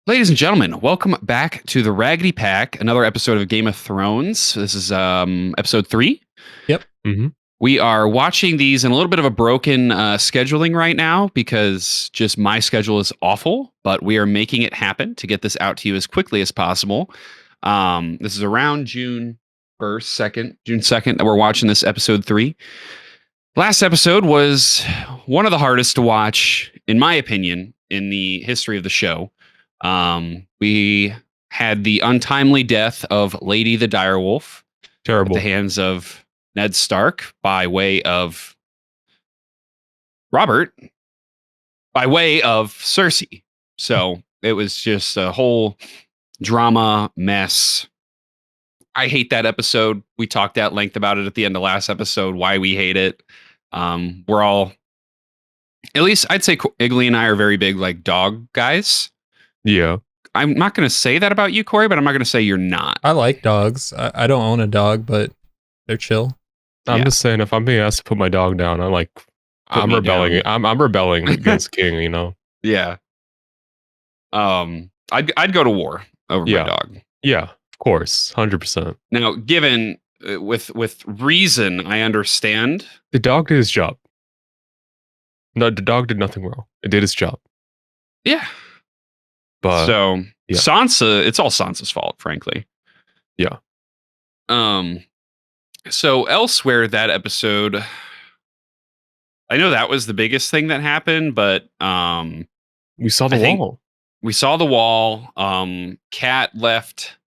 Ladies and gentlemen, welcome back to the Raggedy Pack, another episode of Game of Thrones. This is episode 3. Yep. Mm-hmm. We are watching these in a little bit of a broken scheduling right now because just my schedule is awful, but we are making it happen to get this out to you as quickly as possible. This is around June 2nd that we're watching this episode 3. Last episode was one of the hardest to watch, in my opinion, in the history of the show. We had the untimely death of Lady the Direwolf at Terrible. the hands of Ned Stark by way of Robert, by way of Cersei. So it was just a whole drama mess. I hate that episode. We talked at length about it at the end of last episode, why we hate it. We're all, at least I'd say Igley and I are very big like dog guys. Yeah. I'm not going to say that about you, Corey, but I'm not going to say you're not. I like dogs. I don't own a dog, but they're chill. I'm Yeah. just saying, if I'm being asked to put my dog down, I'm me rebelling. down. I'm rebelling against King. You know. Yeah. I'd go to war over my Yeah. dog. Yeah. Of course. 100%. Now, given with reason, I understand. The dog did his job. No, the dog did nothing wrong. It did its job. Yeah. But So yeah. Sansa, it's all Sansa's fault, frankly. Yeah. So elsewhere that episode, I know that was the biggest thing that happened, but we saw the I think- wall. we saw the wall. Cat left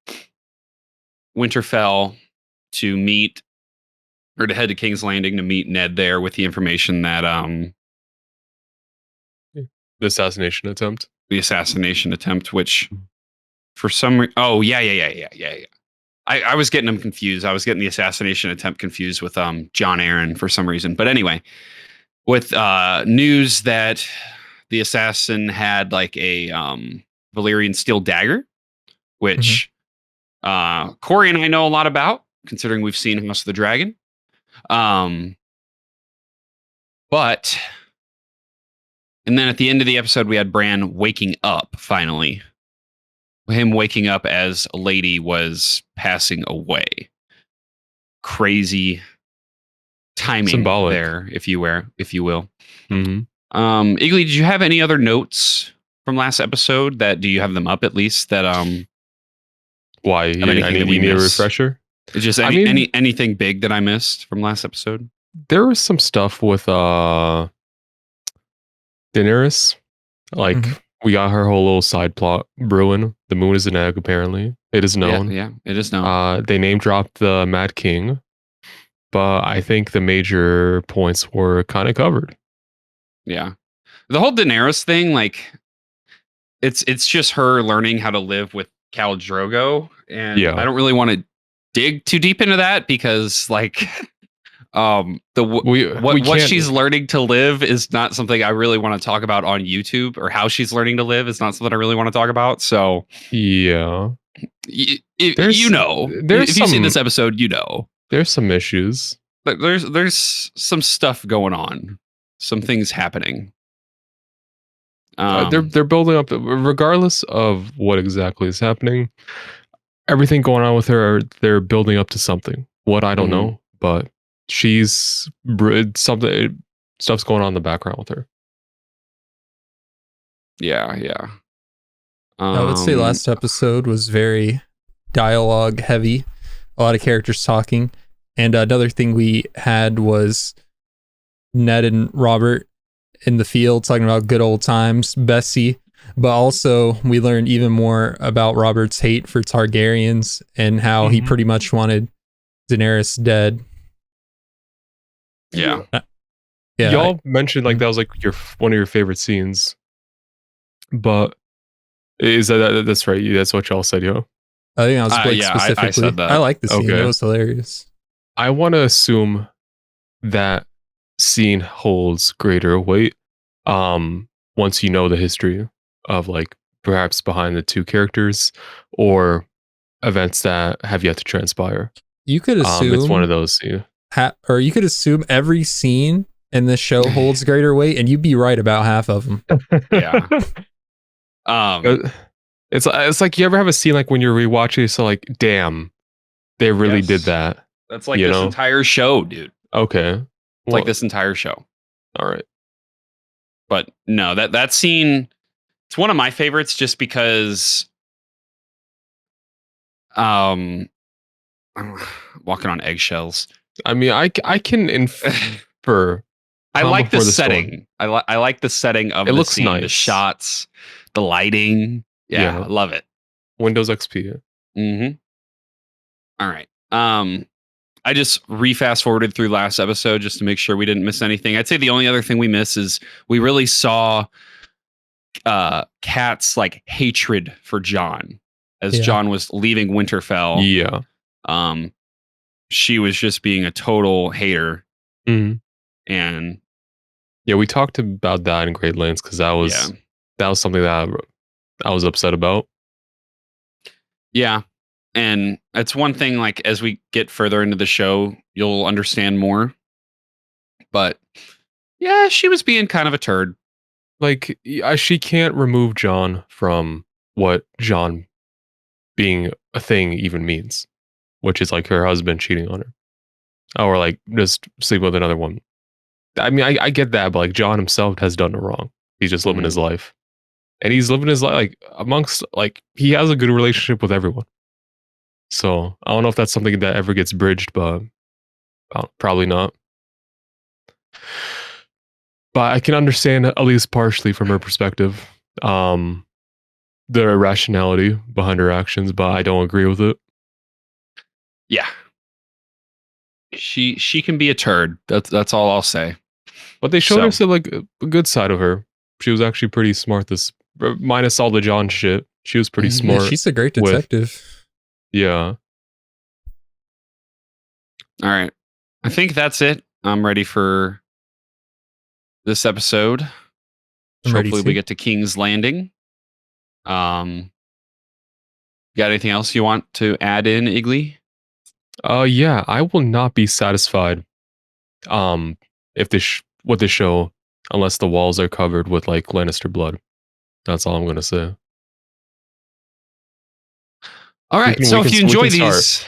Winterfell to meet, or to head to King's Landing to meet Ned there with the information that The assassination attempt. the assassination attempt, which for some yeah. I was getting them confused. I was getting the assassination attempt confused with Jon Arryn for some reason. But anyway, with news that the assassin had like a Valyrian steel dagger, which Corey and I know a lot about, considering we've seen House of the Dragon. But and then at the end of the episode, we had Bran waking up finally. Him waking up as a lady was passing away. Crazy timing Symbolic. there, if you will. Mm-hmm. Igley, did you have any other notes from last episode? Do you have them up at least? That Why? anything that we You need a missed? refresher. just I mean- anything big that I missed from last episode? There was some stuff with Daenerys. Like Mhm. we got her whole little side plot brewing. The moon is an egg. Apparently, it is known. Yeah, it is known. They name dropped the Mad King, but I think the major points were kind of covered. Yeah. The whole Daenerys thing, like it's just her learning how to live with Khal Drogo. And Yeah. I don't really want to dig too deep into that because like what can't- she's learning to live is not something I really want to talk about on YouTube, or how she's learning to live is not something I really want to talk about. So Yeah, if There's- you know, there's if you've seen some- this episode, you know. there's some issues. But there's some stuff going on, some things happening. They're building up, regardless of what exactly is happening. Everything going on with her, they're building up to something. What I don't Mhm. know, but stuff's going on in the background with her. Yeah. I would say last episode was very dialogue heavy, a lot of characters talking. And another thing we had was Ned and Robert in the field talking about good old times, Bessie. But also we learned even more about Robert's hate for Targaryens and how he Mhm. pretty much wanted Daenerys dead. Yeah. Yeah, Y'all mentioned like that was like one of your favorite scenes, but is that's right? That's what y'all said, yo. I think that was Blake yeah, I specifically. said that. I like the scene. Okay. It was hilarious. I want to assume that scene holds greater weight once you know the history of like perhaps behind the two characters or events that have yet to transpire. You could assume It's one of those. Yeah. or you could assume every scene in this show holds greater weight, and you'd be right about half of them. Yeah. Uh, It's like you ever have a scene like when you're rewatching, so like, damn, they really Yes. did that. That's like this entire show, dude. Okay. It's like this entire show. All right. But no, that scene, it's one of my favorites just because I'm walking on eggshells. I mean, I can infer. I like the setting. I like the setting of it the looks scene, nice. the shots, the lighting. Yeah, I love it. Windows XP. Mm-hmm. All right. I just fast forwarded through last episode just to make sure we didn't miss anything. I'd say the only other thing we missed is we really saw Kat's like hatred for Jon as Jon was leaving Winterfell. Yeah. She was just being a total hater. Mm-hmm. And yeah, we talked about that in great lengths because that was something that I was upset about. Yeah. And it's one thing, like, as we get further into the show, you'll understand more. But yeah, she was being kind of a turd. Like, she can't remove Jon from what Jon being a thing even means, which is like her husband cheating on her. Or like just sleep with another woman. I mean, I get that, but like Jon himself has done no wrong. He's just living his life. And he's living his life like amongst, like, he has a good relationship with everyone. So I don't know if that's something that ever gets bridged, but probably not. But I can understand, at least partially from her perspective, the irrationality behind her actions, but I don't agree with it. Yeah. She can be a turd. That's all I'll say. But they showed us like a good side of her. She was actually pretty smart. Minus all the Jon shit, she was pretty smart. Yeah, she's a great detective. Yeah. All right. I think that's it. I'm ready for this episode. Hopefully we get to King's Landing. Got anything else you want to add in, Igly? Yeah, I will not be satisfied if with this show unless the walls are covered with like Lannister blood. That's all I'm gonna say. All right. So if you enjoy these,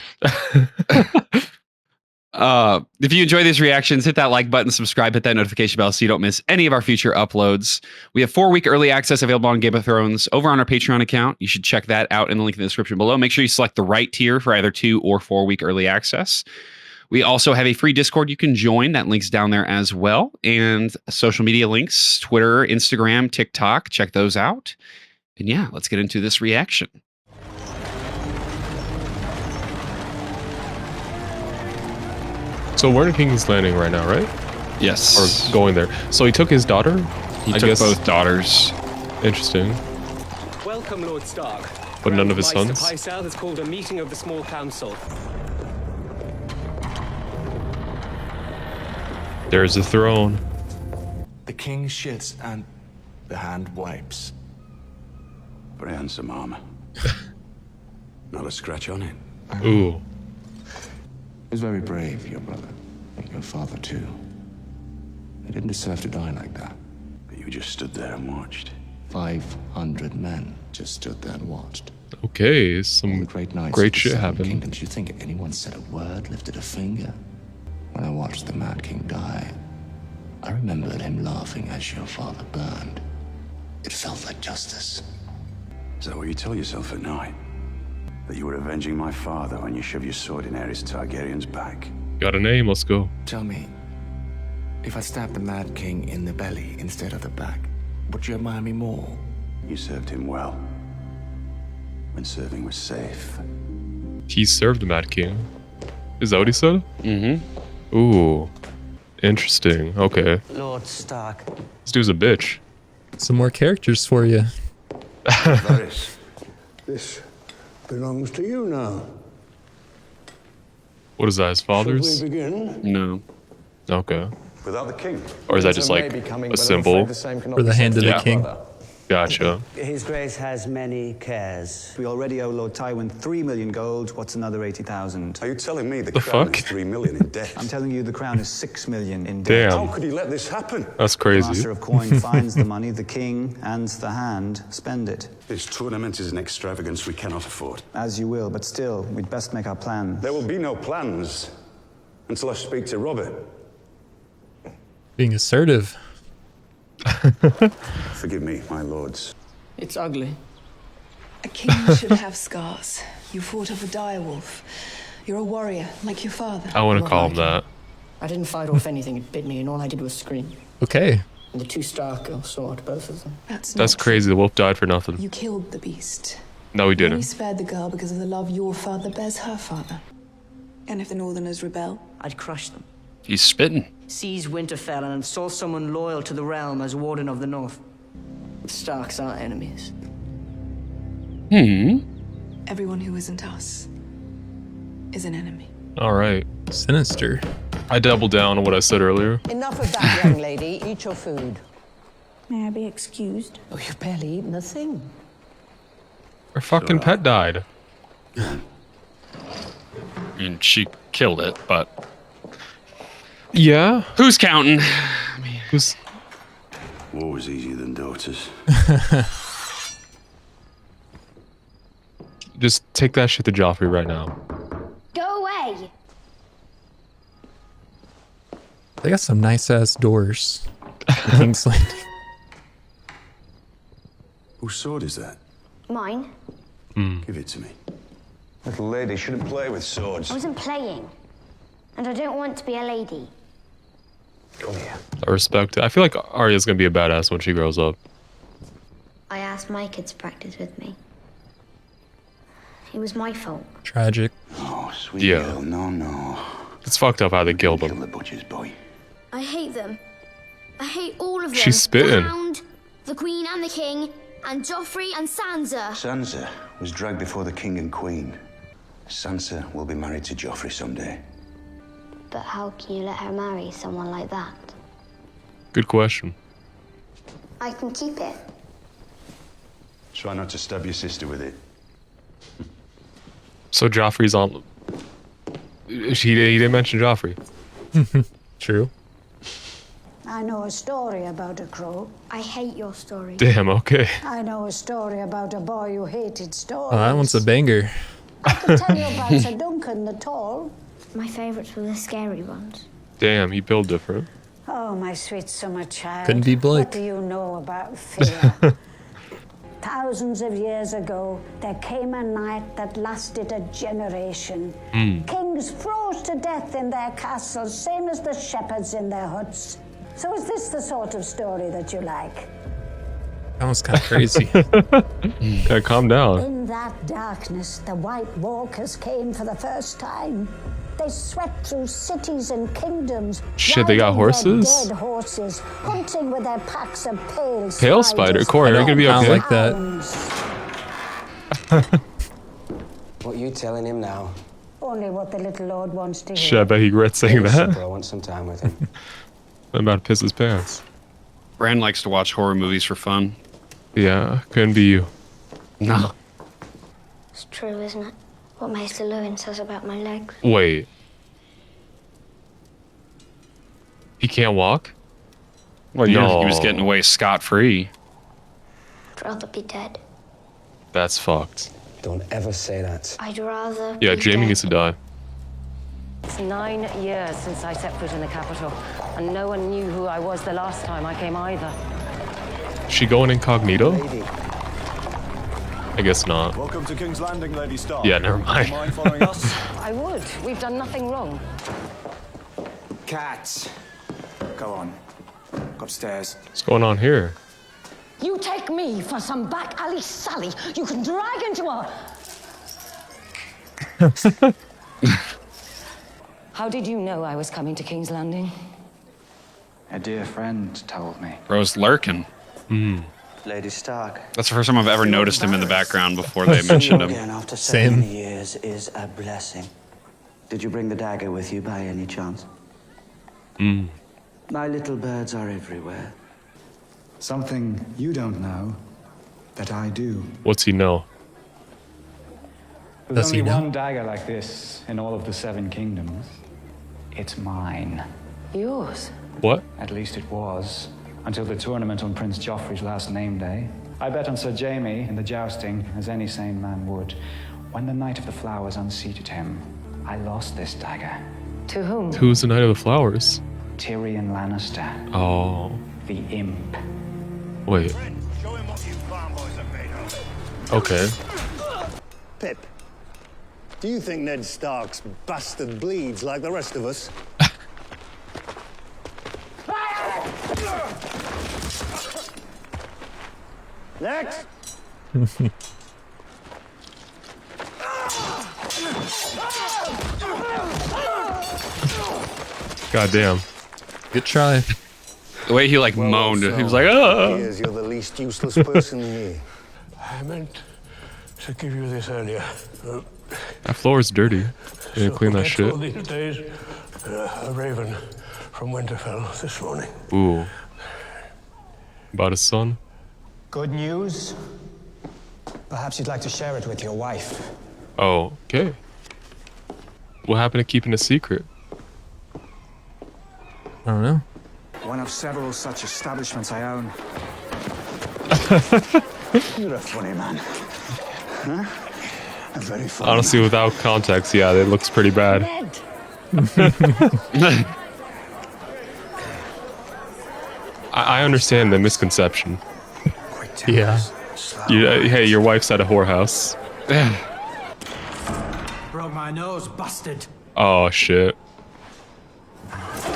if you enjoy these reactions, hit that like button, subscribe, hit that notification bell so you don't miss any of our future uploads. We have 4-week early access available on Game of Thrones over on our Patreon account. You should check that out in the link in the description below. Make sure you select the right tier for either 2 or 4-week early access. We also have a free Discord you can join. That link's down there as well. And social media links, Twitter, Instagram, TikTok. Check those out. And yeah, let's get into this reaction. So we're in King's Landing right now, right? Yes. Or going there. So he took his daughter? He took both daughters. Interesting. Welcome, Lord Stark. But none of his sons? Pycelle has called a meeting of the small council. There's the throne. The king shits and the hand wipes. Very handsome armor. Not a scratch on it. Ooh. He was very brave, your brother. Your father, too. They didn't deserve to die like that. But you just stood there and watched. 500 men just stood there and watched. Okay, some great shit happened. Kingdoms, you think anyone said a word, lifted a finger? When I watched the Mad King die, I remembered him laughing as your father burned. It felt like justice. Is that what you tell yourself at night? That you were avenging my father when you shoved your sword in Aerys Targaryen's back? Got a name, let's go. Tell me, if I stabbed the Mad King in the belly instead of the back, would you admire me more? You served him well. When serving was safe. He served the Mad King. Is that what he said? Mm-hmm. Ooh. Interesting. Okay. Lord Stark. This dude's a bitch. Some more characters for you. Varys, this belongs to you now. What is that, his father's? Should we begin? No. Okay. Without the king. Or is that just like a symbol? For the hand of the king. Gotcha. His Grace has many cares. We already owe Lord Tywin 3 million gold. What's another 80,000? Are you telling me the The crown fuck? is 3 million in debt? I'm telling you, the crown is 6 million in debt. Damn. How could he let this happen? That's The crazy. Master of Coin finds the money, the king and the hand spend it. This tournament is an extravagance we cannot afford. As you will, but still, we'd best make our plans. There will be no plans until I speak to Robert. Being assertive. Forgive me, my lords. It's ugly. A king should have scars. You fought off a direwolf. You're a warrior, like your father. I want to Not call him like that. I didn't fight off anything. It bit me, and all I did was scream. Okay. And the 2 Stark girls saw it, both of them. That's That's not crazy. The wolf died for true. nothing. You killed the beast. No, he You only didn't. spared the girl because of the love your father bears her father. And if the Northerners rebel? I'd crush them. He's spitting. Seize Winterfell and install someone loyal to the realm as Warden of the North. The Starks are enemies. Everyone who isn't us is an enemy. All right. Sinister. I doubled down on what I said earlier. Enough of that, young lady. Eat your food. May I be excused? Oh, you've barely eaten a thing. Her fucking pet died. I mean, she killed it, but Yeah. who's counting? Who's War was easier than daughters. just take that shit to Joffrey right now. Go away. They got some nice ass doors. in King's Landing. Whose sword is that? Mine? Give it to me. Little lady shouldn't play with swords. I wasn't playing. And I don't want to be a lady. Come here. I respect it. I feel like Arya's gonna be a badass when she grows up. I asked Micah to practice with me. It was my fault. Tragic. Oh, sweet Yeah. girl, no. It's fucked up how they killed Kill him. the butcher's boy. I hate them. I hate all of them. She's spitting. The Hound, the Queen and the King, and Joffrey and Sansa. Sansa was dragged before the king and queen. Sansa will be married to Joffrey someday. But how can you let her marry someone like that? Good question. I can keep it. Try not to stab your sister with it. So Joffrey's on. He didn't mention Joffrey. True. I know a story about a crow. I hate your story. Damn. Okay. I know a story about a boy who hated stories. Oh, that one's a banger. I can tell you about Sir Duncan the Tall. My favourites were the scary ones. Damn. He built different. Oh, my sweet summer child. Couldn't be Blake. What do you know about fear? Thousands of years ago, there came a night that lasted a generation. Kings froze to death in their castles, same as the shepherds in their huts. So is this the sort of story that you like? That was kind of crazy. Okay, calm down. In that darkness, the White Walkers came for the first time. They swept through cities and kingdoms. Shit, they got riding their horses? dead horses, hunting with their packs of pale Pale spider? spiders Corey, are you gonna be I don't okay? like that. hounds. What are you telling him now? Only what the little lord wants to hear. Shit, I bet he regrets saying that. I want some time with him. I'm about to piss his pants. Bran likes to watch horror movies for fun. Yeah, couldn't be you. No. It's true, isn't it? What Maester Lewin says about my legs. Wait. He can't walk? Well, yeah, he was No. getting away scot-free. I'd rather be dead. That's fucked. Don't ever say that. I'd rather Yeah, be Jamie dead. needs to die. It's 9 years since I set foot in the capital, and no one knew who I was the last time I came either. Is she going incognito? Lady, I guess not. Welcome to King's Landing, Lady Stark. Yeah, never mind. Mind following us? I would. We've done nothing wrong. cats. Go on. Upstairs. What's going on here? You take me for some back alley Sally you can drag into a... How did you know I was coming to King's Landing? A dear friend told me. Rose lurking. Lady Stark. That's the first time I've ever noticed him in the background before they mentioned him. Again after so Same. many years is a blessing. Did you bring the dagger with you by any chance? My little birds are everywhere. Something you don't know That I do. What's he know? There's only one dagger like this in all of the 7 kingdoms. It's mine. Yours? What? At least it was. Until the tournament on Prince Joffrey's last name day. I bet on Sir Jaime in the jousting, as any sane man would. When the Knight of the Flowers unseated him, I lost this dagger. To whom? Who's the Knight of the Flowers? Tyrion Lannister. Oh. The imp. Wait. Okay. Pip, do you think Ned Stark's bastard bleeds like the rest of us? Next! God damn. Good try. The way he like moaned, he was like, "Oh." Here's you're the least useless person here. I meant to give you this earlier. That floor is dirty. You didn't clean that shit. All these days, a raven from Winterfell this morning. Ooh. About his son? Good news? Perhaps you'd like to share it with your wife. Oh, okay. What happened to keeping a secret? I don't know. One of several such establishments I own. You're a funny man. Huh? A very funny Honestly, man. without context, yeah, it looks pretty bad. I understand the misconception. Yeah. Hey, your wife's at a whorehouse. Broke my nose, busted. Oh, shit.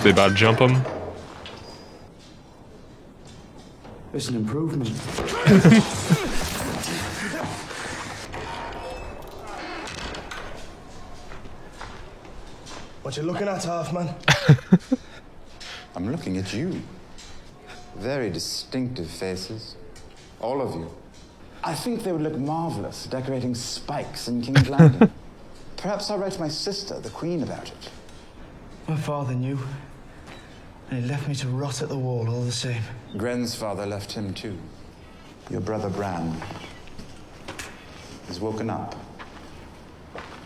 They about to jump him? It's an improvement. What you looking at, Halfman? I'm looking at you. Very distinctive faces. All of you. I think they would look marvelous decorating spikes in King's Landing. Perhaps I'll write to my sister, the Queen, about it. My father knew. And he left me to rot at the wall all the same. Gren's father left him too. Your brother Bran has woken up.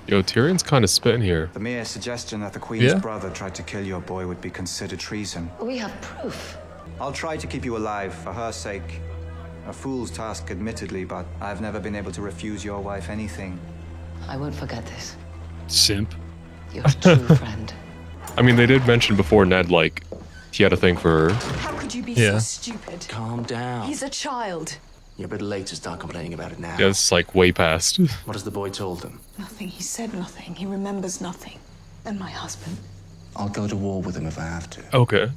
Yo, Tyrion's kind of spitting here. The mere suggestion that the Queen's Yeah? brother tried to kill your boy would be considered treason. We have proof. I'll try to keep you alive for her sake. A fool's task, admittedly, but I've never been able to refuse your wife anything. I won't forget this. Simp. You're a true friend. I mean, they did mention before Ned, like, he had a thing for her. How could you be Yeah. so stupid? Calm down. He's a child. You're a bit late to start complaining about it now. Yeah, it's like way past. What has the boy told them? Nothing. He said nothing. He remembers nothing. And my husband. I'll go to war with him if I have to. Okay.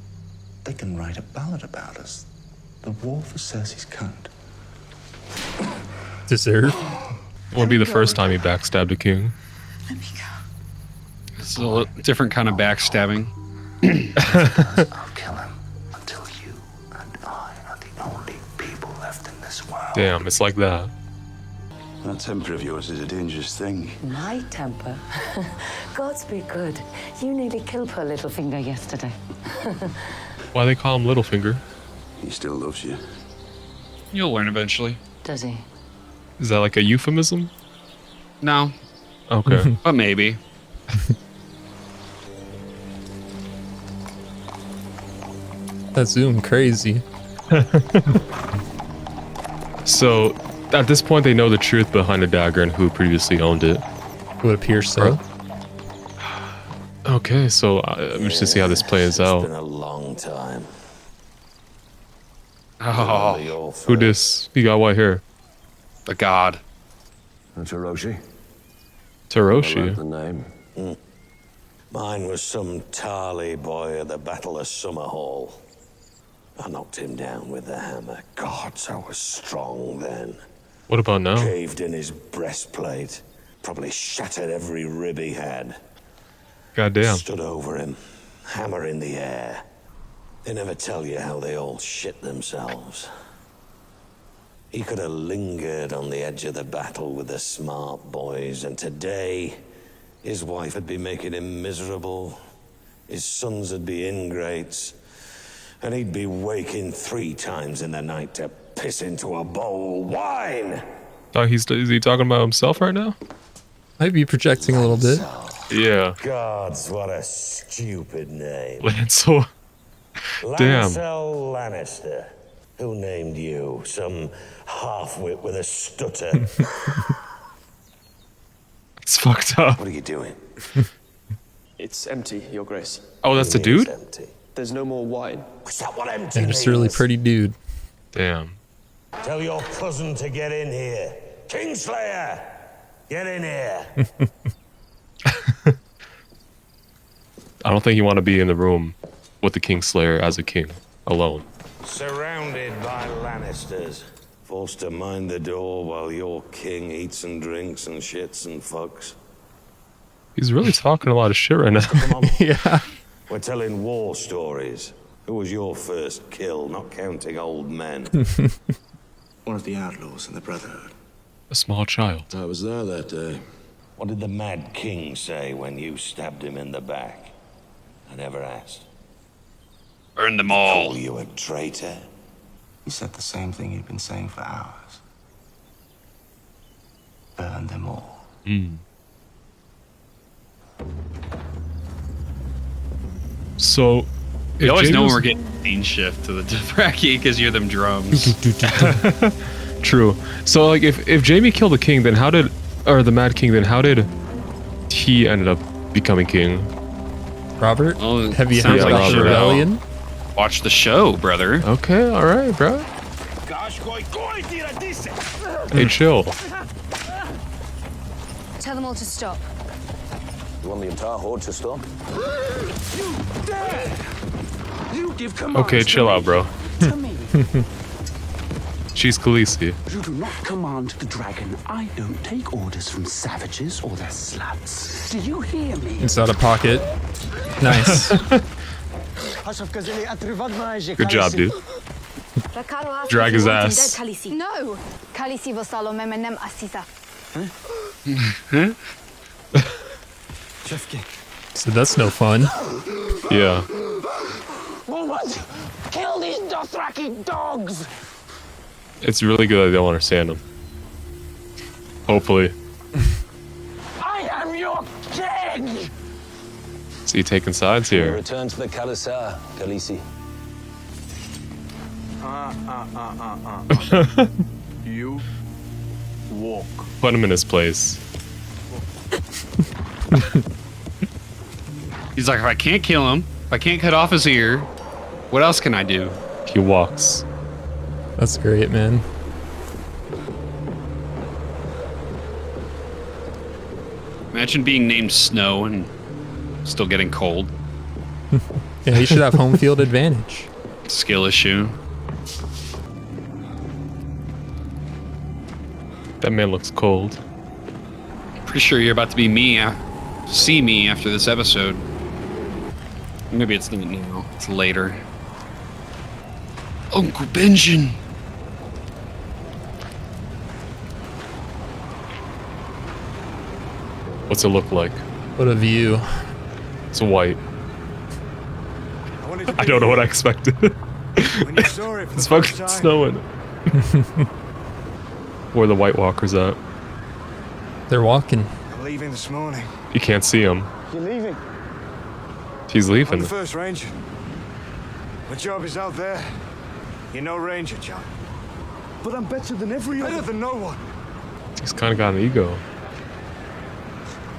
They can write a ballad about us. The war for Cersei's cunt. Deserve. Won't be the first time he backstabbed a king. It's a little different kind of backstabbing. I'll kill him until you and I are the only people left in this world. Damn, it's like that. That temper of yours is a dangerous thing. My temper. Gods be good. You nearly killed poor Littlefinger yesterday. Why they call him Littlefinger? He still loves you. You'll learn eventually. Does he? Is that like a euphemism? No. Okay. But maybe. That zoom crazy. So, at this point, they know the truth behind the dagger and who previously owned it. Would appear so. Okay, so I'm just to see how this plays It's out. been a long time. Oh, who this? He got white hair. The god. That's Hiroshi. Taroshi. The name. Mine was some Tarly boy at the Battle of Summerhall. I knocked him down with the hammer. Gods, I was strong then. What about now? Caved in his breastplate. Probably shattered every rib he had. Goddamn. Stood over him, hammer in the air. They never tell you how they all shit themselves. He could have lingered on the edge of the battle with the smart boys, and today his wife would be making him miserable, his sons would be ingrates, and he'd be waking 3 times in the night to piss into a bowl. Wine! Oh, is he talking about himself right now? Might be projecting a little bit. Yeah. Gods, what a stupid name. Lancel. Damn. Lancel Lannister. Who named you? Some half-wit with a stutter. It's fucked up. What are you doing? It's empty, Your Grace. Oh, that's the dude? Empty. There's no more wine. What's that what empty And it's a really means? pretty dude. Damn. Tell your cousin to get in here. Kingslayer! Get in here. I don't think you want to be in the room with the Kingslayer as a king alone. Surrounded by Lannisters. Forced to mind the door while your king eats and drinks and shits and fucks. He's really talking a lot of shit right now. Yeah. We're telling war stories. Who was your first kill, not counting old men? One of the outlaws in the Brotherhood. A small child. I was there that day. What did the Mad King say when you stabbed him in the back? I never asked. Burn them all. Call you a traitor? He said the same thing he'd been saying for hours. Burn them all. So, You always know when we're James- getting scene shift to the Dothraki because you hear them drums. True. So, like, if Jaime killed the king, then the Mad King, then how did he ended up becoming king? Robert, Well, have you sounds heard like about the Robert. rebellion? Watch the show, brother. Okay, all right, bro. Hey, chill. Tell them all to stop. You want the entire horde to stop? You give commands Okay, chill out, bro. to me. She's Khaleesi. You do not command the dragon. I don't take orders from savages or their sluts. Do you hear me? Inside a pocket. Nice. Good job, dude. Drag his ass. No. Khaleesi vasalo memenem asisa. So that's no fun. Yeah. What? Kill these Dothraki dogs! It's really good that they don't understand him. Hopefully. I am your king! So you taking sides here. Return to the Khalasar, Khaleesi. You walk. Put him in his place. He's like, if I can't kill him, if I can't cut off his ear, what else can I do? He walks. That's great, man. Imagine being named Snow and still getting cold. Yeah, he should have home field advantage. Skill issue. That man looks cold. Pretty sure you're about to be me. See me after this episode. Maybe it's not now. It's later. Uncle Benjen. What's it look like? What a view. It's white. I don't know what I expected. It's fucking snowing. Where the White Walkers at? They're walking. I'm leaving this morning. You can't see him. You're leaving? He's I'm leaving. the first ranger. My job is out there. You're no ranger, John. But I'm better than every other. Better than no one. He's kind of got an ego.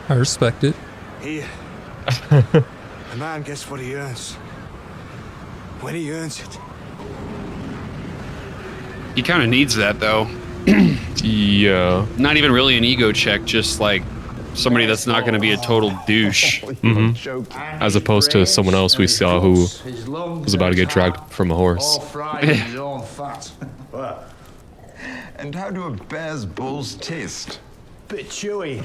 I respect it. Here. A man gets what he earns. When he earns it. He kind of needs that, though. Yeah. Not even really an ego check, just like somebody that's not going to be a total douche. As opposed to someone else we saw who was about to get dragged from a horse. And how do a bear's balls taste? Bit chewy.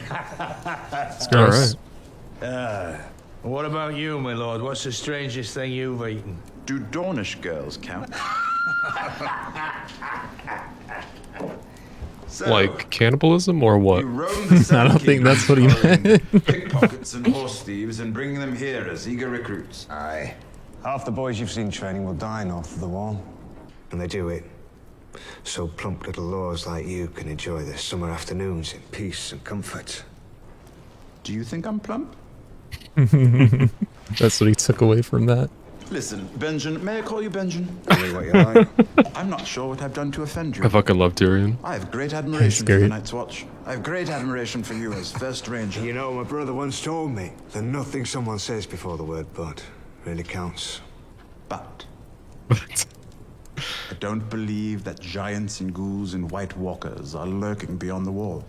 All right. What about you, my lord? What's the strangest thing you've eaten? Do Dornish girls count? Like cannibalism or what? I don't think that's what he meant. Pickpockets and horse thieves and bring them here as eager recruits. Aye. Half the boys you've seen training will die north of the wall. And they do it so plump little lords like you can enjoy their summer afternoons in peace and comfort. Do you think I'm plump? That's what he took away from that. Listen, Benjen, may I call you Benjen? Call me what you like. I'm not sure what I've done to offend you. I fucking love Tyrion. I have great admiration for the Night's Watch. I have great admiration for you as First Ranger. You know, my brother once told me that nothing someone says before the word but really counts. But I don't believe that giants and ghouls and white walkers are lurking beyond the wall.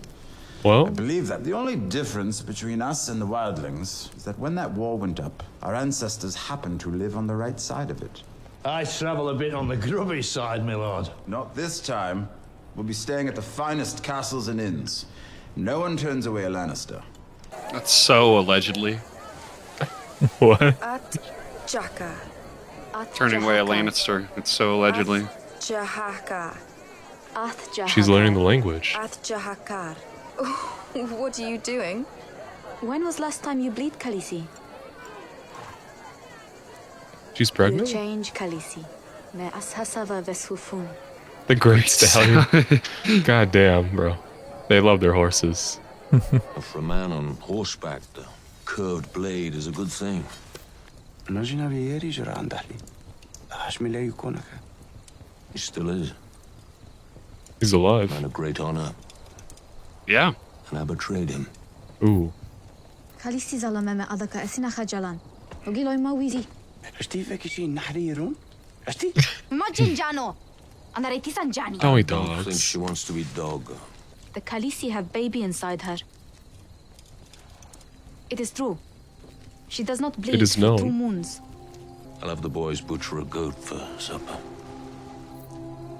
Well, I believe that the only difference between us and the wildlings is that when that wall went up, our ancestors happened to live on the right side of it. I travel a bit on the grubby side, my lord. Not this time. We'll be staying at the finest castles and inns. No one turns away a Lannister. That's so allegedly. What? At Jaka. Turning away a Lannister. It's so allegedly. Jahaka. Ath Jahaka. She's learning the language. Ath Jahakar. What are you doing? When was last time you bleed, Khaleesi? She's You pregnant? change, Khaleesi. Me ashasava vesufun. The Great Stallion. God damn, bro. They love their horses. For a man on horseback, the curved blade is a good thing. He still is. He's alive. Man of great honor. Yeah. And I betrayed him. Ooh. Khaleesi zalameme adaka esina khajalan. Ogiloy mawizi. Majin Jano. Anaretisan Jani. Don't eat Don't think dogs. she wants to eat dog. The Khaleesi have baby inside her. It is true. She does not bleed is for known. 2 moons. I'll have the boys butcher a goat for supper.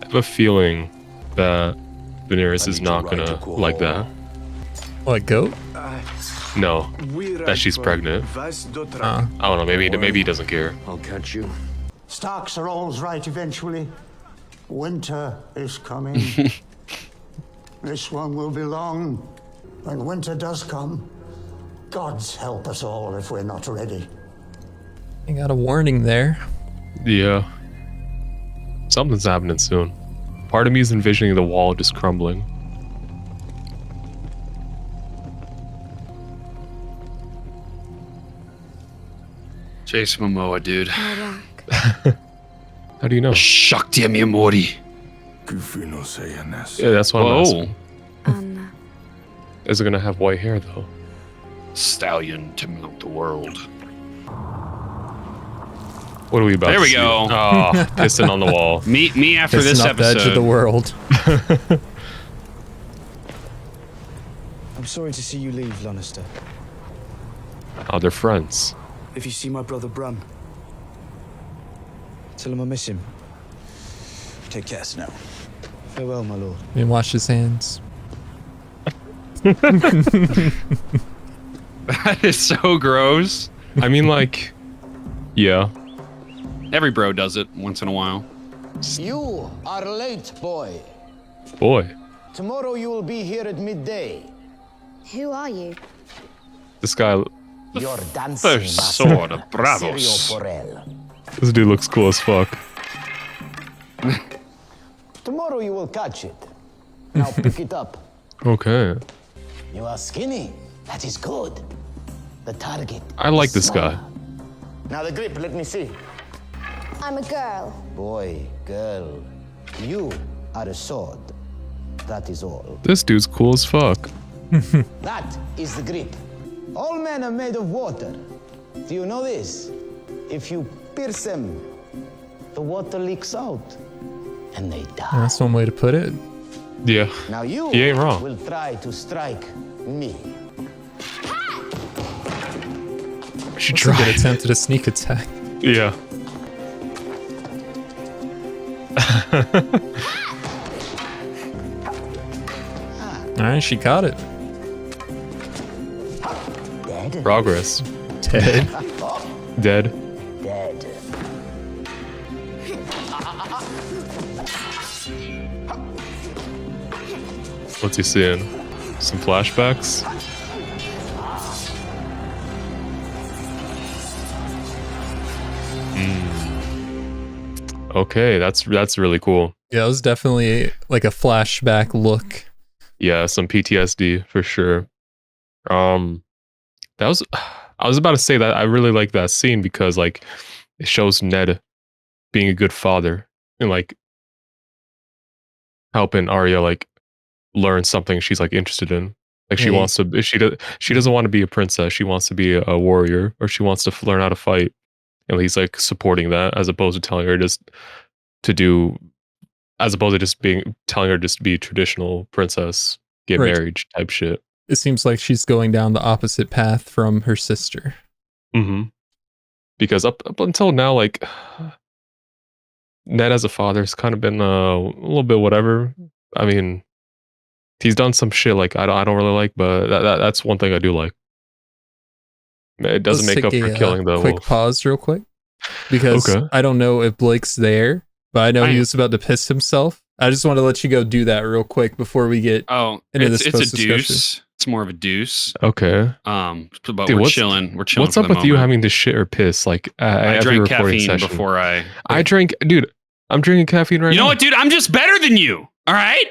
I have a feeling that Daenerys is not gonna like that. Like goat? No, that she's pregnant. I don't know. Maybe he doesn't care. I'll catch you. Starks are all's right eventually. Winter is coming. This one will be long. When winter does come, gods help us all if we're not ready. I got a warning there. Yeah. Something's happening soon. Part of me is envisioning the wall just crumbling. Jason Momoa, dude. How do you know? Shakti Miyamori. Yeah, that's what I'm Whoa. asking. Is it gonna have white hair though? Stallion to mount the world. What are we about There to we see? go. Oh, pissing on the wall. Me after Pissing this off the edge of episode. the world. I'm sorry to see you leave, Lannister. Oh, they're friends. If you see my brother Bran, tell him I miss him. Take care, Snow. Farewell, my lord. And wash his hands. That is so gross. I mean, like, yeah. Every bro does it once in a while. You are late, boy. Boy, Tomorrow you will be here at midday. Who are you? this guy, Your dancing First master, sword of Bravos. Sirio Forel. this dude looks cool as fuck. Tomorrow you will catch it. Now pick it up. Okay. You are skinny. That is good. The target. I like is this guy. smaller. Now the grip, let me see. I'm a girl. Boy, girl, you are a sword. That is all. This dude's cool as fuck. That is the grip. All men are made of water. Do you know this? If you pierce them, the water leaks out, and they die. That's one way to put it. Yeah. Now you He ain't wrong. will try to strike me. We should That's a good try. attempt at a sneak attack. Yeah. Alright, she caught it. Dead? Progress. Dead. Dead. Dead. What's he seeing? Some flashbacks? Okay, that's really cool. Yeah, it was definitely like a flashback look. Yeah, some PTSD for sure. That was I was about to say that I really like that scene because like it shows Ned being a good father and like helping Arya like learn something she's like interested in. Like she wants to she doesn't want to be a princess, she wants to be a warrior, or she wants to learn how to fight. And he's like supporting that as opposed to telling her just to do as opposed to just being telling her just to be traditional princess, get married type shit. It seems like she's going down the opposite path from her sister. Mm-hmm. Because up until now, like Ned as a father has kind of been a little bit whatever. I mean, he's done some shit like I don't really like, but that's one thing I do like. It doesn't make up for killing the quick wolf. pause real quick, because Okay. I don't know if Blake's there, but I know he was about to piss himself. I just want to let you go do that real quick before we get into this it's a post-discussion. deuce. It's more of a deuce. Okay. But Dude, we're chilling. We're chilling. What's for up the with you moment. having to shit or piss? Like I every drank recording caffeine session. before I. I drank, dude. I'm drinking caffeine right now. You know what, dude? I'm just better than you. All right.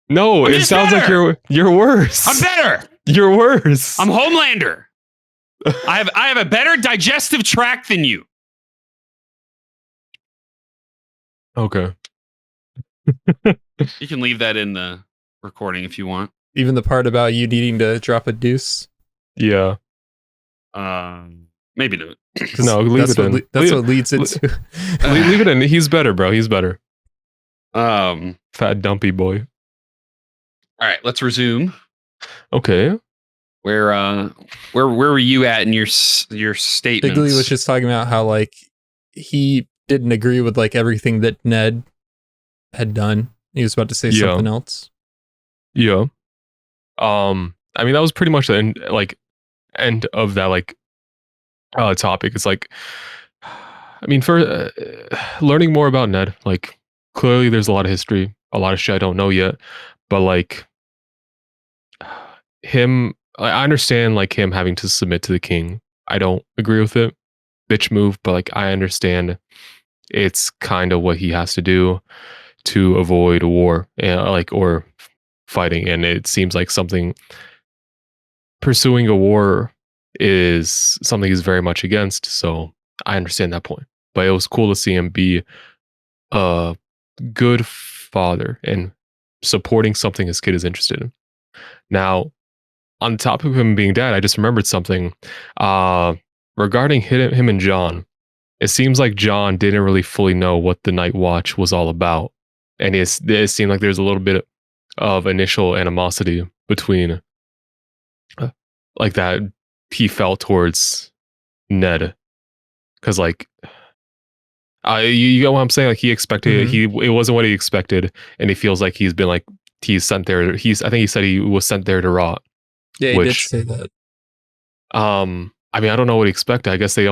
No, I'm it just sounds like better. you're worse. I'm better. You're worse. I'm Homelander. I have a better digestive tract than you. Okay. You can leave that in the recording if you want. Even the part about you needing to drop a deuce. Yeah. Maybe not. No, leave it in. That's what leads it to. Leave it in. He's better, bro. He's better. Fat dumpy boy. All right, let's resume. Okay. Where were you at in your statements? Bigley was just talking about how like he didn't agree with like everything that Ned had done. He was about to say something else. Yeah. I mean that was pretty much the end of that like topic. It's like, I mean, for learning more about Ned, like clearly there's a lot of history, a lot of shit I don't know yet, but like him, I understand like him having to submit to the king. I don't agree with it, bitch move, but like I understand it's kind of what he has to do to avoid a war, and or fighting. And it seems like pursuing a war is something he's very much against. So I understand that point, but it was cool to see him be a good father and supporting something his kid is interested in. Now, on the topic of him being dad, I just remembered something regarding him and Jon. It seems like Jon didn't really fully know what the Night Watch was all about, and it seemed like there's a little bit of initial animosity between like that he felt towards Ned, because like you get what I'm saying, like he expected it wasn't what he expected, and he feels like he's sent there. I think he said he was sent there to rot. Yeah, he did say that. I mean, I don't know what he expected. I guess they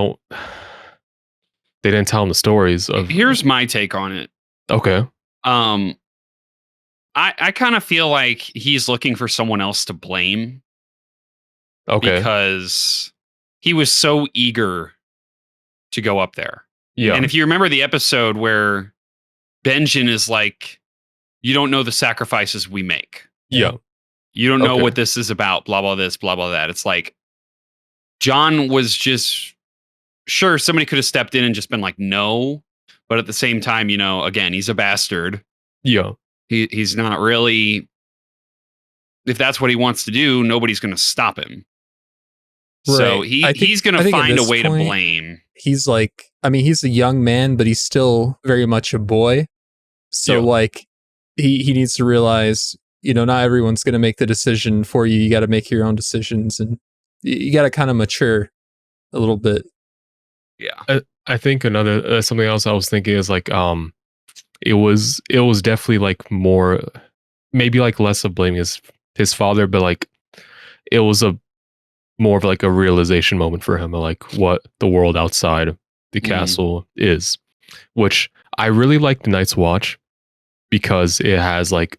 didn't tell him the stories of. Here's my take on it. Okay. I kind of feel like he's looking for someone else to blame. Okay. Because he was so eager to go up there. Yeah. And if you remember the episode where Benjen is like, you don't know the sacrifices we make. Yeah. You don't know what this is about, blah, blah, this, blah, blah, that. It's like, Jon was just, sure, somebody could have stepped in and just been like, no. But at the same time, you know, again, he's a bastard. Yeah. He's not really, if that's what he wants to do, nobody's going to stop him. Right. So he's going to find a way to point, blame. He's like, I mean, he's a young man, but he's still very much a boy. So like he needs to realize, you know, not everyone's going to make the decision for you. You got to make your own decisions, and you got to kind of mature a little bit. Yeah. I think another something else I was thinking is like it was definitely like more, maybe like less of blaming his father, but like it was a more of like a realization moment for him of like what the world outside the castle is, which I really like the Night's Watch because it has like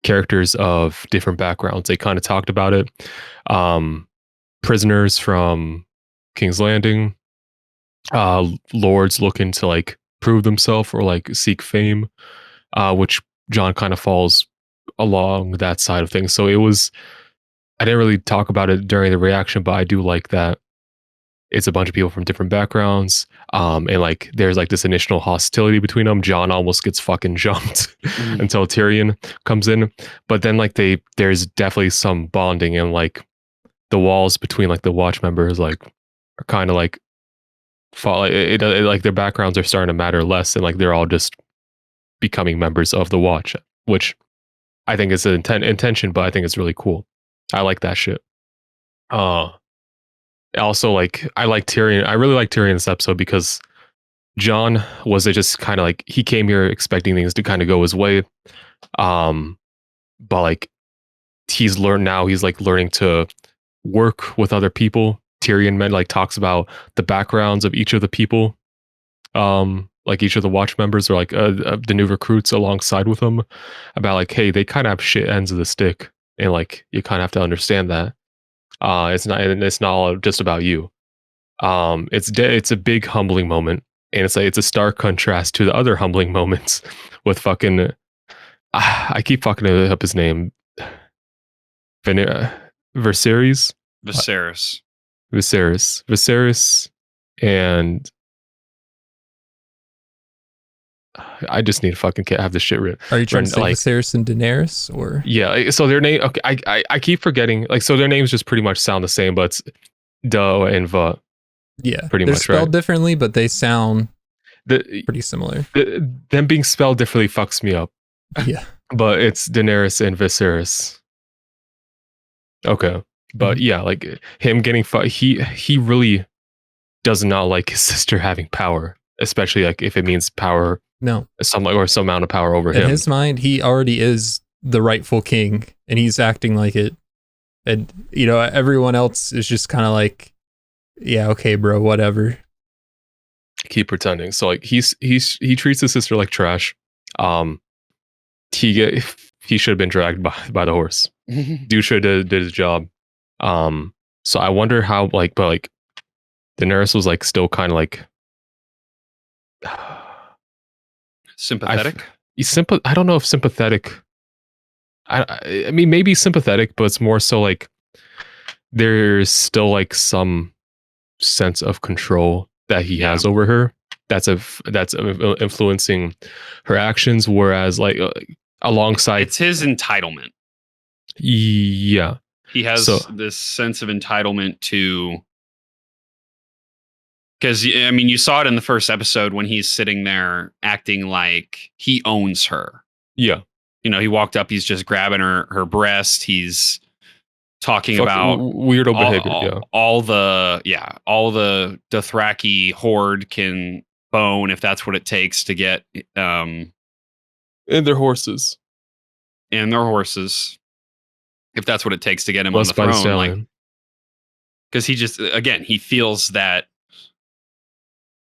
characters of different backgrounds. They kind of talked about it. Prisoners from King's Landing, lords looking to like prove themselves or like seek fame, which John kind of falls along that side of things. So I didn't really talk about it during the reaction, but I do like that it's a bunch of people from different backgrounds. And like there's like this initial hostility between them. John almost gets fucking jumped until Tyrion comes in. But then like there's definitely some bonding, and like the walls between like the watch members like are kind of like fall, like their backgrounds are starting to matter less, and like they're all just becoming members of the watch, which I think is an intention, but I think it's really cool. I like that shit. Also, like I like Tyrion. I really like Tyrion this episode because John was just kind of like he came here expecting things to kind of go his way, but like he's learned now. He's like learning to work with other people. Tyrion like talks about the backgrounds of each of the people, like each of the watch members or like the new recruits alongside with them, about like, hey, they kind of have shit ends of the stick, and like you kind of have to understand that. It's not all just about you. It's a big humbling moment, and it's a stark contrast to the other humbling moments with fucking I keep fucking up his name, Viserys, and I just need to fucking have this shit written. Are you trying to say like, Viserys and Daenerys, or? Yeah, so their name. Okay, I keep forgetting. Like, so their names just pretty much sound the same, but it's Da and Va. Yeah, pretty they're much spelled right? differently, but they sound pretty similar. Them being spelled differently fucks me up. Yeah, but it's Daenerys and Viserys. Okay, but yeah, like him getting he really does not like his sister having power, especially like if it means power. No, some amount of power over him. In his mind, he already is the rightful king, and he's acting like it. And you know, everyone else is just kind of like, yeah, okay, bro, whatever. Keep pretending. So like he treats his sister like trash. He should have been dragged by the horse. Dude should have did his job. So I wonder how but Daenerys was like still kind of like sympathetic. I don't know if sympathetic. I mean maybe sympathetic, but it's more so like there's still like some sense of control that he has over her. That's influencing her actions. Whereas like alongside, it's his entitlement. Yeah, he has this sense of entitlement to. Because, I mean, you saw it in the first episode when he's sitting there acting like he owns her. Yeah. You know, he walked up, he's just grabbing her breast. He's talking about weirdo behavior. All the Dothraki horde can bone if that's what it takes to get. And their horses. If that's what it takes to get him on the throne. Like, because he feels that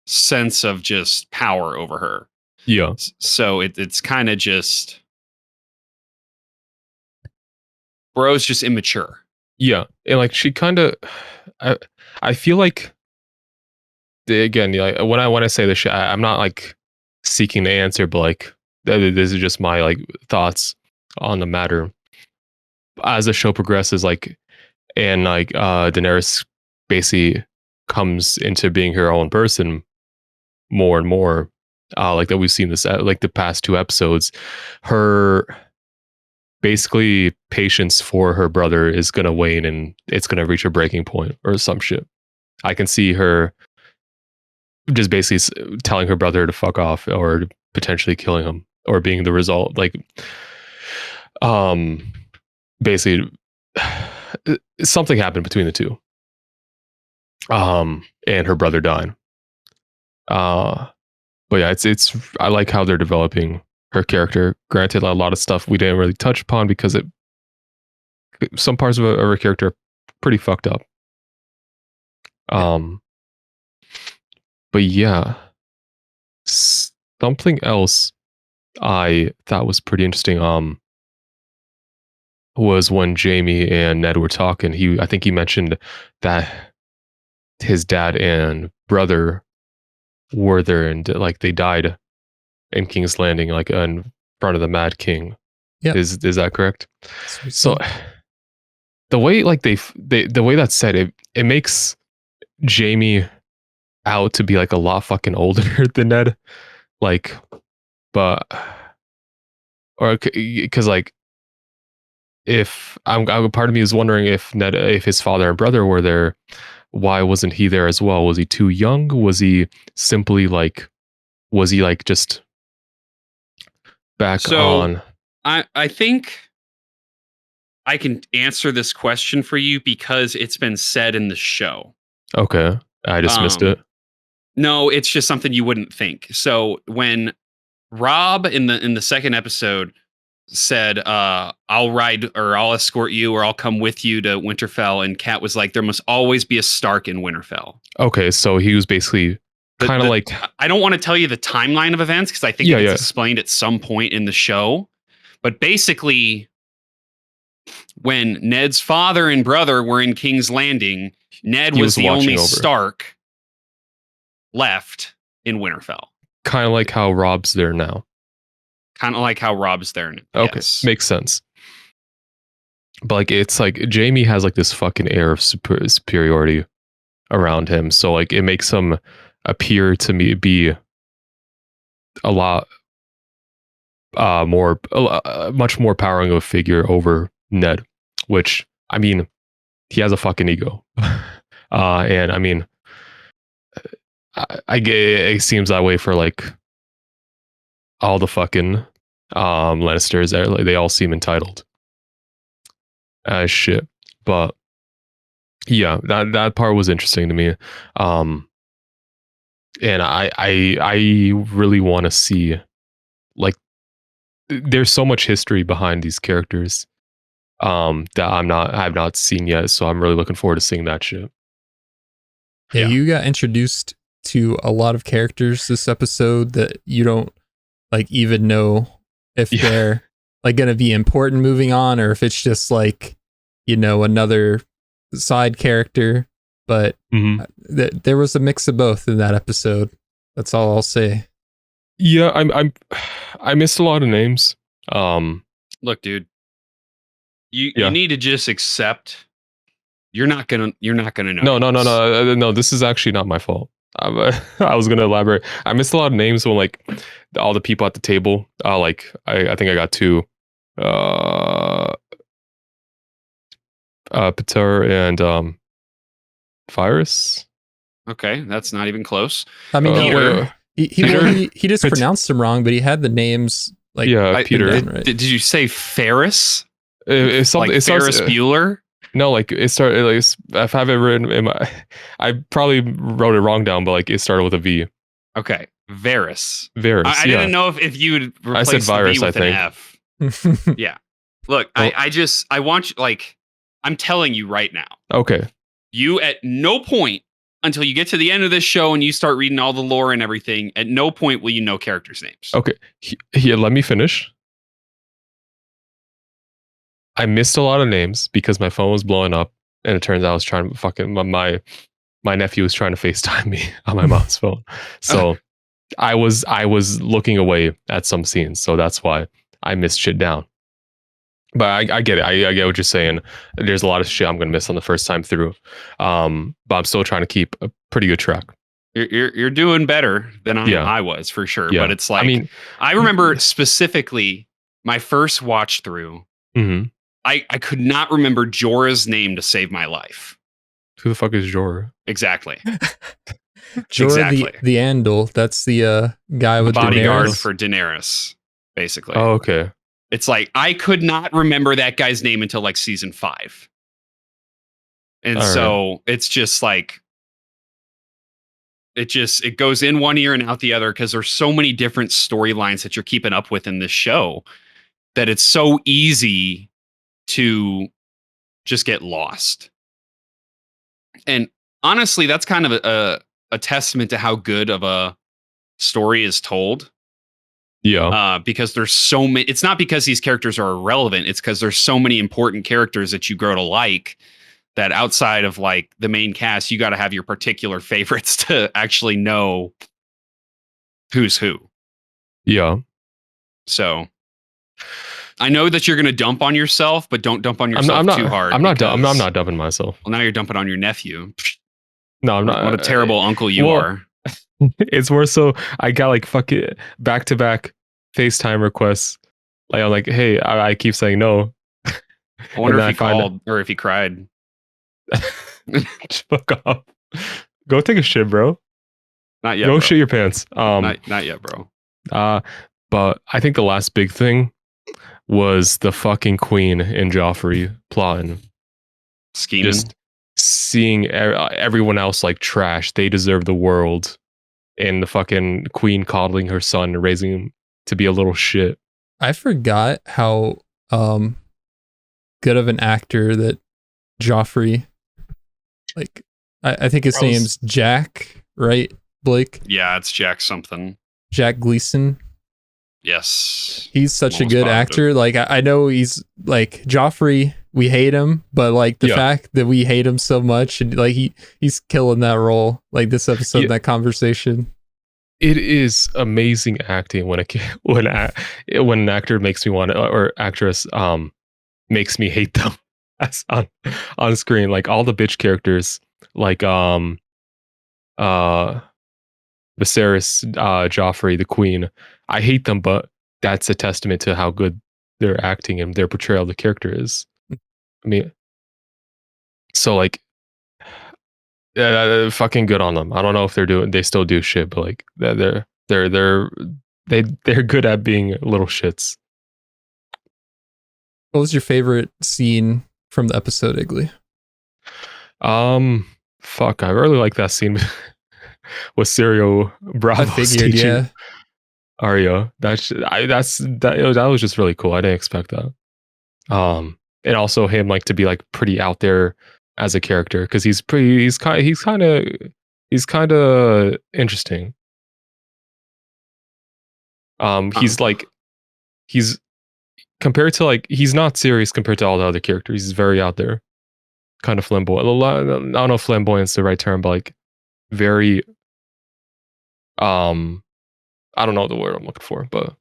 sense of just power over her. Yeah. So it's kind of just bro's just immature. Yeah. And like she kind of I feel like again, when I say this shit, I'm not like seeking the answer, but like this is just my like thoughts on the matter. As the show progresses, like and like Daenerys basically comes into being her own person more and more, like that we've seen this like the past 2 episodes, her basically patience for her brother is gonna wane and it's gonna reach a breaking point or some shit. I can see her just basically telling her brother to fuck off or potentially killing him or being the result. Like, basically, something happened between the two. And her brother died. But yeah, it's I like how they're developing her character. Granted, a lot of stuff we didn't really touch upon because some parts of her character are pretty fucked up. But yeah, something else I thought was pretty interesting. Was when Jaime and Ned were talking. I think he mentioned that his dad and brother were there and like they died in King's Landing, like and front of the Mad King. Yep. Is that correct? Sweet. So the way like they the way that's said, it makes Jamie out to be like a lot fucking older than Ned. Like, but or because like if I'm part of me is wondering if his father and brother were there, why wasn't he there as well? Was he too young? Was he simply like just back on? I think I can answer this question for you because it's been said in the show. Okay. I just missed it. No, it's just something you wouldn't think. So when Robb in the second episode said, I'll ride or I'll escort you or I'll come with you to Winterfell, and Kat was like, there must always be a Stark in Winterfell. Okay, so he was basically kind of like... I don't want to tell you the timeline of events because I think it's explained at some point in the show. But basically, when Ned's father and brother were in King's Landing, Ned was the only Stark left in Winterfell. Kind of like how Robb's there now. Okay, yes. Makes sense. But like, it's like Jamie has like this fucking air of superiority around him. So like, it makes him appear to me be a lot much more powering of a figure over Ned, which, I mean, he has a fucking ego. And I mean, it seems that way for like all the fucking Lannisters. They all seem entitled as shit. But yeah, that part was interesting to me. And I really want to see, like, there's so much history behind these characters that I've not seen yet. So I'm really looking forward to seeing that shit. Yeah, you got introduced to a lot of characters this episode that you don't like even know if they're like going to be important moving on, or if it's just like, you know, another side character. But there was a mix of both in that episode. That's all I'll say. Yeah, I missed a lot of names. Look, dude, you need to just accept you're not gonna know. No. This is actually not my fault. I was gonna elaborate. I missed a lot of names when like all the people at the table. Like I think I got two. Pater and Virus. Okay, that's not even close. I mean, he just pronounced them wrong, but he had the names like Peter. Right. Did you say Ferris? It's something. Like Ferris Bueller. No, like it started. Like, if I have it written in my, I probably wrote it wrong down, but like it started with a V. Okay, Varys. Varys. I didn't know if you would replace I said Virus, the V with I think. an F. Yeah. Look, I want you, like, I'm telling you right now. Okay. You at no point until you get to the end of this show and you start reading all the lore and everything, at no point will you know characters' names. Okay. Here, let me finish. I missed a lot of names because my phone was blowing up, and it turns out I was trying to fucking my nephew was trying to FaceTime me on my mom's phone. So I was looking away at some scenes, so that's why I missed shit down. But I get it. I get what you're saying. There's a lot of shit I'm gonna miss on the first time through. But I'm still trying to keep a pretty good track. You're doing better than I was for sure. Yeah. But it's like, I mean, I remember specifically my first watch through. Mm-hmm. I could not remember Jorah's name to save my life. Who the fuck is Jorah? Exactly. Jorah the Andal. That's the guy with bodyguard Daenerys. for Daenerys, basically. Oh, okay. It's like I could not remember that guy's name until like season 5. And so it's just like it goes in one ear and out the other because there's so many different storylines that you're keeping up with in this show that it's so easy to just get lost. And honestly, that's kind of a testament to how good of a story is told. Yeah. Because there's so many. It's not because these characters are irrelevant. It's because there's so many important characters that you grow to like that outside of like the main cast, you got to have your particular favorites to actually know who's who. Yeah. So I know that you're going to dump on yourself, but don't dump on yourself too hard. I'm not dumping myself. Well, now you're dumping on your nephew. No, I'm not. What a terrible uncle you are. It's more so I got like fucking back-to-back FaceTime requests. Like I'm like, hey, I keep saying no. I wonder if he called or if he cried. Fuck off. Go take a shit, bro. Not yet. Go bro. shit your pants. Not yet, bro. But I think the last big thing was the fucking queen and Joffrey plotting. Scheming. Just seeing everyone else like trash. They deserve the world. And the fucking queen coddling her son and raising him to be a little shit. I forgot how good of an actor that Joffrey, like, I think his name's Jack, right, Blake? Yeah, it's Jack something. Jack Gleason. Yes. He's such a Almost good positive. actor. Like, I know he's, like, Joffrey, we hate him, but, like, the fact that we hate him so much, and, like, he's killing that role, like, this episode, that conversation. It is amazing acting when an actor makes me want to, or actress makes me hate them as on screen. Like all the bitch characters, like Viserys, Joffrey, the Queen. I hate them, but that's a testament to how good their acting and their portrayal of the character is. I mean, so like. Fucking good on them. I don't know if they still do shit, but like they're good at being little shits. What was your favorite scene from the episode, Iggly? Fuck, I really like that scene with Sirio Bravo. I figured, yeah. Arya. That was just really cool. I didn't expect that. And also him like to be like pretty out there as a character because he's kind of interesting. He's compared to like he's not serious compared to all the other characters. He's very out there, kind of flamboyant. I don't know if flamboyant's the right term, but like very I don't know the word I'm looking for, but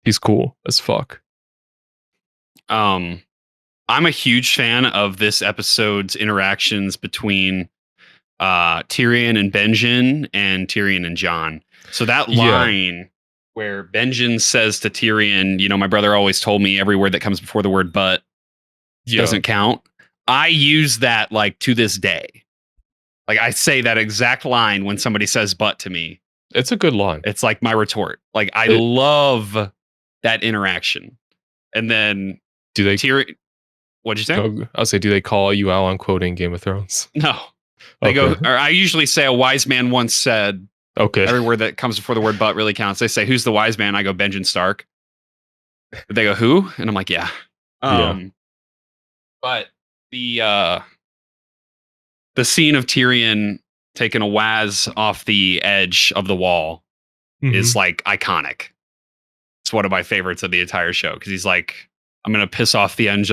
he's cool as fuck. I'm a huge fan of this episode's interactions between Tyrion and Benjen and Tyrion and Jon. So that line where Benjen says to Tyrion, you know, my brother always told me every word that comes before the word but doesn't count. I use that like to this day. Like I say that exact line when somebody says but to me. It's a good line. It's like my retort. Like I love that interaction. And then do they Tyrion? What'd you say? I'll say, do they call you out on quoting Game of Thrones? No. They go, or I usually say a wise man once said, okay, every word that comes before the word but really counts. They say, who's the wise man? I go, Benjen Stark. They go, who? And I'm like, yeah. But the scene of Tyrion taking a Waz off the edge of the wall is like iconic. It's one of my favorites of the entire show because he's like, I'm going to piss off the edge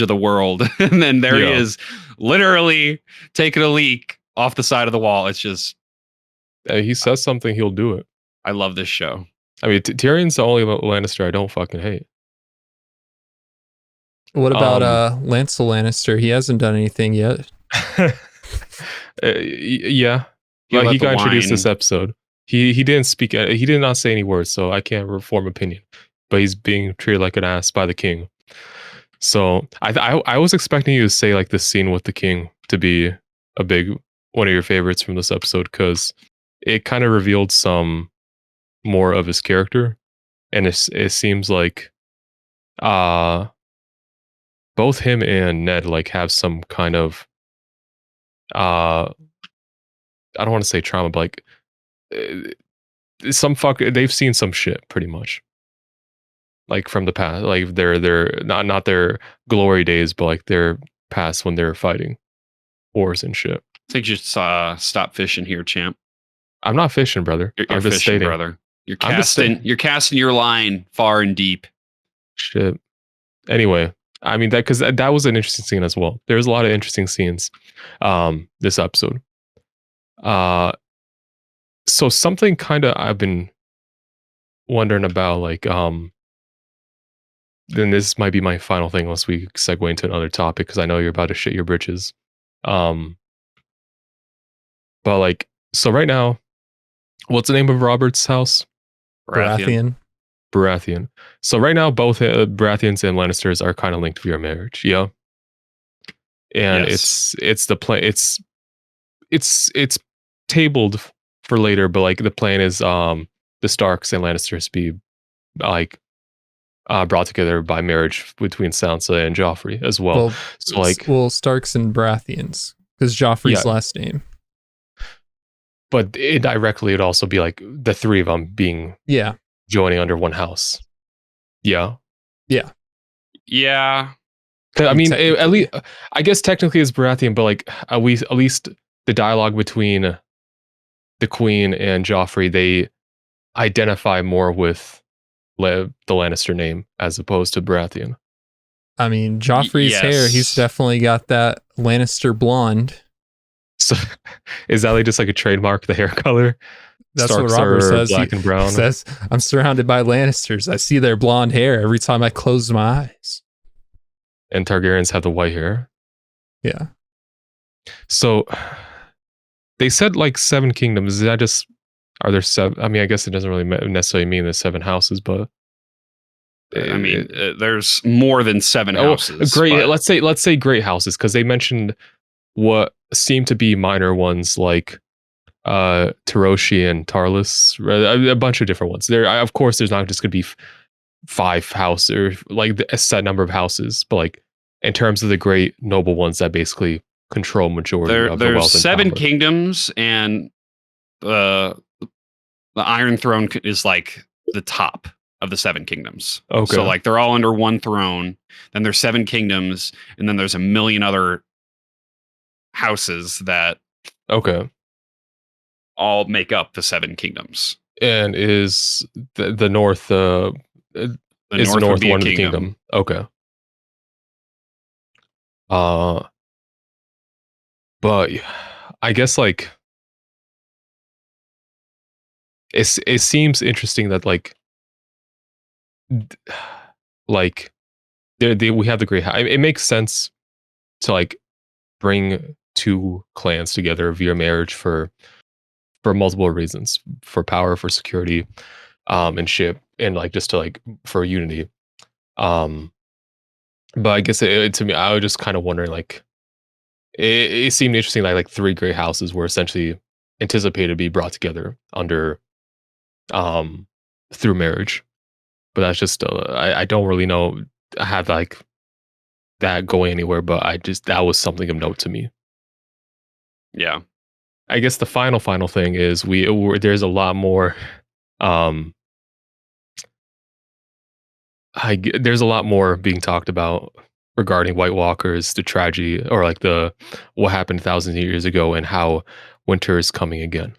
of the world. And then there he is literally taking a leak off the side of the wall. It's just. He says something, he'll do it. I love this show. I mean, Tyrion's the only Lannister I don't fucking hate. What about Lancel Lannister? He hasn't done anything yet. Yeah. Like, he got introduced this episode. He didn't speak. He did not say any words, so I can't form opinion. But he's being treated like an ass by the king. So I was expecting you to say like this scene with the king to be a big one of your favorites from this episode because it kind of revealed some more of his character, and it seems like both him and Ned like have some kind of I don't want to say trauma, but like they've seen some shit pretty much. Like from the past, like they're not their glory days, but like their past when they're fighting wars and shit. I think you should stop fishing here, champ. I'm not fishing, brother. You're fishing, brother. You're casting your line far and deep. Shit. Anyway, I mean that because that was an interesting scene as well. There's a lot of interesting scenes this episode. So something kind of I've been wondering about, like then this might be my final thing unless we segue into another topic because I know you're about to shit your britches. But like, so right now, what's the name of Robert's house? Baratheon. Baratheon. So right now, both Baratheons and Lannisters are kind of linked via marriage. Yeah. And Yes. it's the plan. It's tabled for later, but like the plan is the Starks and Lannisters be like brought together by marriage between Sansa and Joffrey as well. So like, Starks and Baratheons, because Joffrey's last name. But indirectly, it'd also be like the three of them being joining under one house. Yeah. Yeah. Yeah. I mean, at least I guess technically it's Baratheon, but like at least the dialogue between the Queen and Joffrey, they identify more with the Lannister name as opposed to Baratheon. I mean, Joffrey's hair, he's definitely got that Lannister blonde. So is that like just like a trademark, the hair color? That's Starks what Robert says. Black and brown. He says, I'm surrounded by Lannisters. I see their blonde hair every time I close my eyes. And Targaryens have the white hair. Yeah. So they said like 7 kingdoms. Is that just, are there 7? I mean, I guess it doesn't really necessarily mean there's 7 houses, but I mean, there's more than 7 houses. Great. But Let's say great houses, because they mentioned what seem to be minor ones like Taroshi and Tarlis, a bunch of different ones. There, of course, there's not just going to be 5 houses or like a set number of houses, but like in terms of the great noble ones that basically control majority of the wealth. There's 7 kingdoms, and the Iron Throne is like the top of the 7 kingdoms. Okay. So like they're all under one throne. Then there's 7 kingdoms, and then there's a million other houses that all make up the 7 kingdoms. And is the north is the north one of the kingdom? Okay. But I guess like it seems interesting that like we have the great. It makes sense to like bring 2 clans together via marriage for multiple reasons, for power, for security, and shit, and like just to like for unity. But I guess to me, I was just kind of wondering like it seemed interesting that like 3 great houses were essentially anticipated to be brought together under through marriage. But that's just I don't really know. I have like that going anywhere, but that was something of note to me. Yeah. I guess the final thing is there's a lot more there's a lot more being talked about regarding White Walkers, the tragedy, or like what happened thousands of years ago, and how winter is coming again.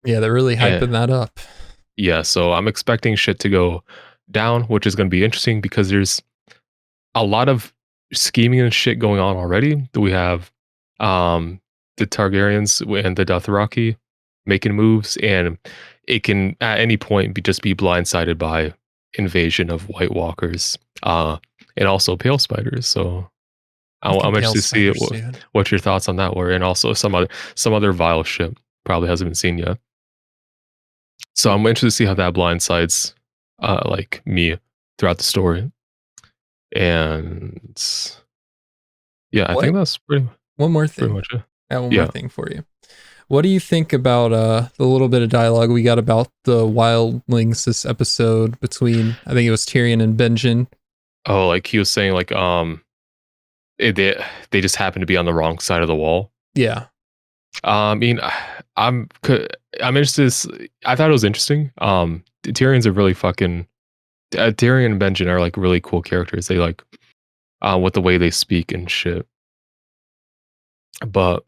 Yeah, they're really hyping that up. Yeah, so I'm expecting shit to go down, which is going to be interesting because there's a lot of scheming and shit going on already. We have the Targaryens and the Dothraki making moves, and it can at any point just be blindsided by invasion of White Walkers and also Pale Spiders. So I'm interested to see what your thoughts on that were, and also some other vile shit probably hasn't been seen yet. So I'm interested to see how that blindsides like me throughout the story. And yeah, I think that's one more thing. Pretty much it. I have one more thing for you. What do you think about the little bit of dialogue we got about the wildlings this episode between, I think it was Tyrion and Benjen? Oh, like he was saying like they just happened to be on the wrong side of the wall. Yeah. I mean, I'm interested. I thought it was interesting. Tyrion's a really fucking Tyrion and Benjen are like really cool characters. They like with the way they speak and shit. But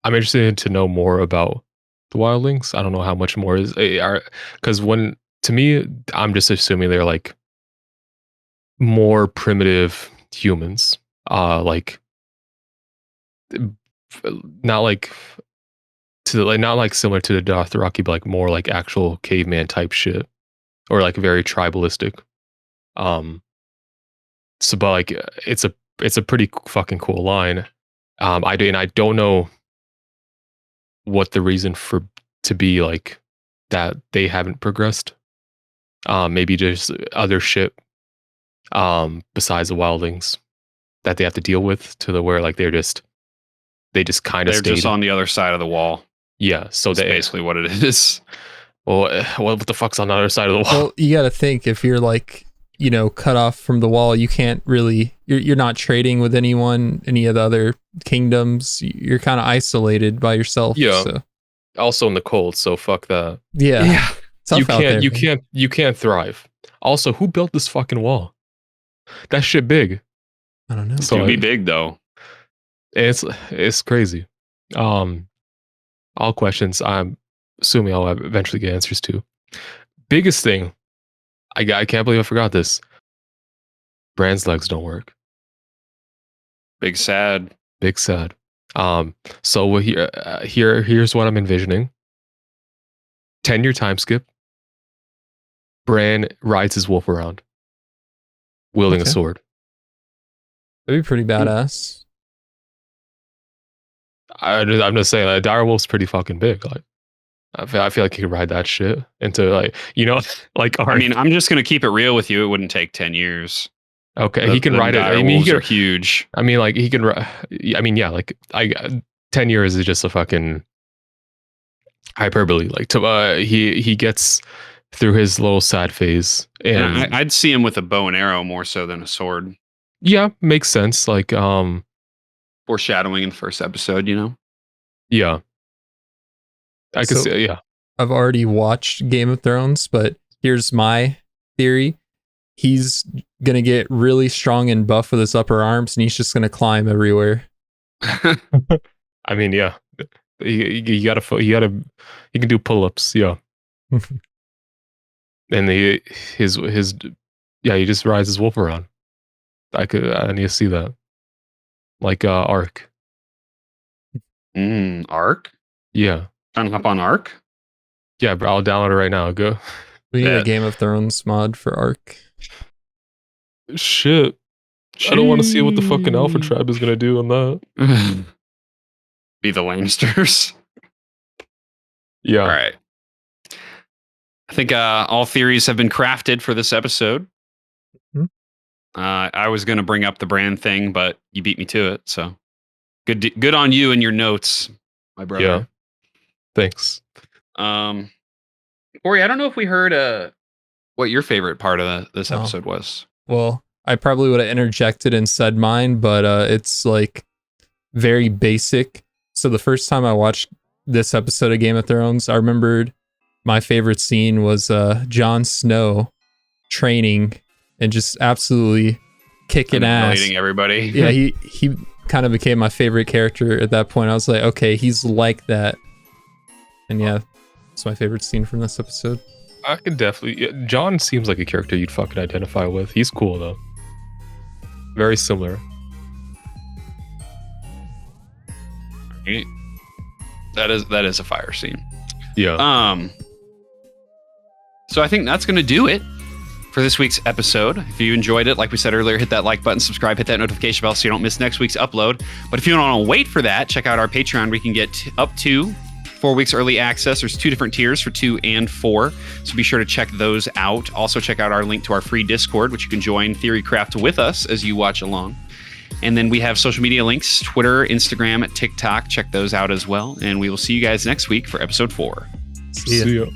I'm interested to know more about the wildlings. I don't know how much more is because to me, I'm just assuming they're like more primitive humans. Like not like similar to the Dothraki, but like more like actual caveman type shit, or like very tribalistic. So, but like, it's a pretty fucking cool line. I don't know what the reason for to be like that they haven't progressed. Maybe just other shit besides the wildlings that they have to deal with, to the where like they just kind of They're just on the other side of the wall. Yeah, so that's basically what it is. Well, what the fuck's on the other side of the wall? Well, you got to think, if you're like, cut off from the wall, you can't really, you're not trading with anyone, any of the other kingdoms. You're kind of isolated by yourself. Yeah. So. Also in the cold, so fuck that. Yeah. You can't thrive. Also, who built this fucking wall? That shit big. I don't know. It's gonna be big though. It's crazy. All questions I'm assuming I'll eventually get answers to. Biggest thing, I can't believe I forgot this. Bran's legs don't work. Big sad. So here's what I'm envisioning. 10-year time skip. Bran rides his wolf around, wielding a sword. That'd be pretty badass. I'm just saying, like, dire wolf's pretty fucking big. Like, I feel like he could ride that shit into like like. I mean, I'm just gonna keep it real with you. It wouldn't take 10 years. Okay, he can ride it. I mean, he are huge. I mean, like he can. I mean, yeah, like 10 years is just a fucking hyperbole. Like he gets through his little sad phase, and I'd see him with a bow and arrow more so than a sword. Yeah, makes sense. Like foreshadowing in the first episode, Yeah, I could see. Yeah, I've already watched Game of Thrones, but here's my theory. He's gonna get really strong and buff with his upper arms, and he's just gonna climb everywhere. I mean, yeah, you can do pull-ups, yeah. And he just rides his wolf around. I need to see that, like Ark. Ark? Yeah, trying to hop on Ark. Yeah, bro, I'll download it right now. Go. We need a Game of Thrones mod for Ark. Shit. I don't want to see what the fucking Alpha Tribe is gonna do on that. Be the Lannisters. Yeah. All right. I think all theories have been crafted for this episode. Mm-hmm. I was going to bring up the Bran thing, but you beat me to it. So good on you and your notes, my brother. Yeah. Thanks. Ori, I don't know if we heard what your favorite part of this episode was. Well, I probably would have interjected and said mine, but it's like very basic. So the first time I watched this episode of Game of Thrones, I remembered my favorite scene was Jon Snow training and just absolutely kicking ass. Annihilating everybody. Yeah, he kind of became my favorite character at that point. I was like, okay, he's like that. And yeah, it's my favorite scene from this episode. I can definitely... Yeah, Jon seems like a character you'd fucking identify with. He's cool, though. Very similar. That is a fire scene. Yeah. So I think that's going to do it for this week's episode. If you enjoyed it, like we said earlier, hit that like button, subscribe, hit that notification bell so you don't miss next week's upload. But if you don't want to wait for that, check out our Patreon where you can get up to 4 weeks early access. There's 2 different tiers for 2 and 4. So be sure to check those out. Also check out our link to our free Discord, which you can join Theorycraft with us as you watch along. And then we have social media links, Twitter, Instagram, TikTok. Check those out as well. And we will see you guys next week for episode 4. See ya.